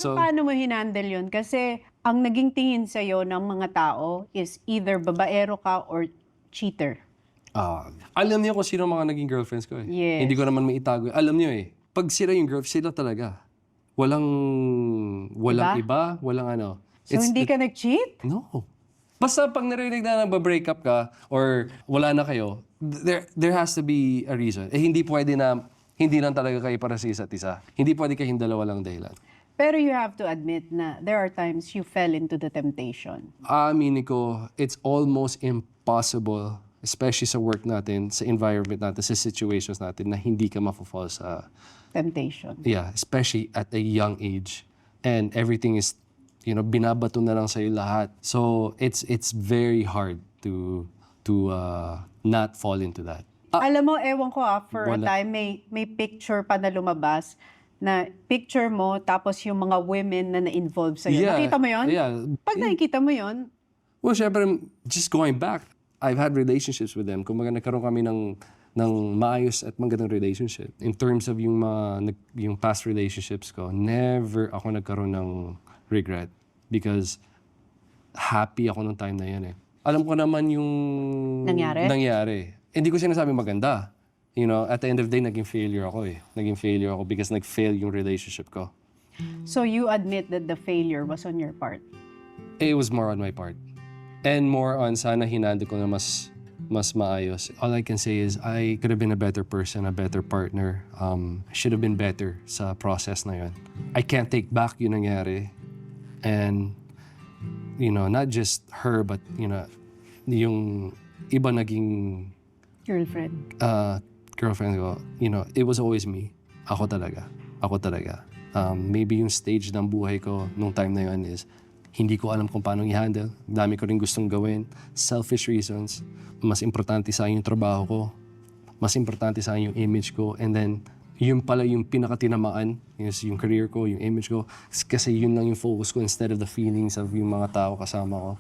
So, Paano mo hinandle yun? Kasi ang naging tingin sa'yo ng mga tao is either babaero ka or cheater. alam niyo kung sino ang mga naging girlfriends ko eh. Yes. Hindi ko naman maitago. Alam niyo eh. Pag sila yung girl, sila talaga. Walang iba, walang ano. So hindi ka nag-cheat? No. Basta pag narinig na nagba-break up ka or wala na kayo, there has to be a reason. Eh hindi pwede na hindi lang talaga kayo para sa isa't isa. Hindi pwede kayong dalawa lang dahilan. Pero you have to admit na there are times you fell into the temptation. Aminin ko, it's almost impossible, especially sa work natin, sa environment natin, sa situations natin, na hindi ka mafo-fall sa, Temptation. especially at a young age. And everything is, binabato na lang sa'yo lahat. So, it's very hard to not fall into that. Alam mo, ewan ko for a Wala. time, may picture pa na lumabas na picture mo tapos yung mga women na na-involve sa'yo. Yeah, Nakita mo yun? yeah. Pag nakikita mo yun, Well, syempre, just going back, I've had relationships with them. Kung nagkaroon kami ng maayos at magandang relationship. In terms of yung past relationships ko, never ako nagkaroon ng regret because happy ako nung time na yan eh. Alam ko naman yung nangyari. Hindi ko sinasabing maganda. At the end of the day, naging failure ako eh. Naging failure ako because nag-fail yung relationship ko. so you admit that the failure was on your part. It was more on my part. And more on sana hinando ko na mas maayos. All I can say is I could have been a better person, a better partner. I should have been better sa process na yun. I can't take back yung nangyari. And, not just her, but, yung iba naging Girlfriend. girlfriend ko, it was always me. Ako talaga. Maybe yung stage ng buhay ko nung time na yun is hindi ko alam kung paano i-handle. Dami ko rin gustong gawin. Selfish reasons. Mas importante sa akin yung trabaho ko. Mas importante sa akin yung image ko. And then, yun pala yung pinakatinamaan. Yung career ko, yung image ko. Kasi yun lang yung focus ko instead of the feelings of yung mga tao kasama ko.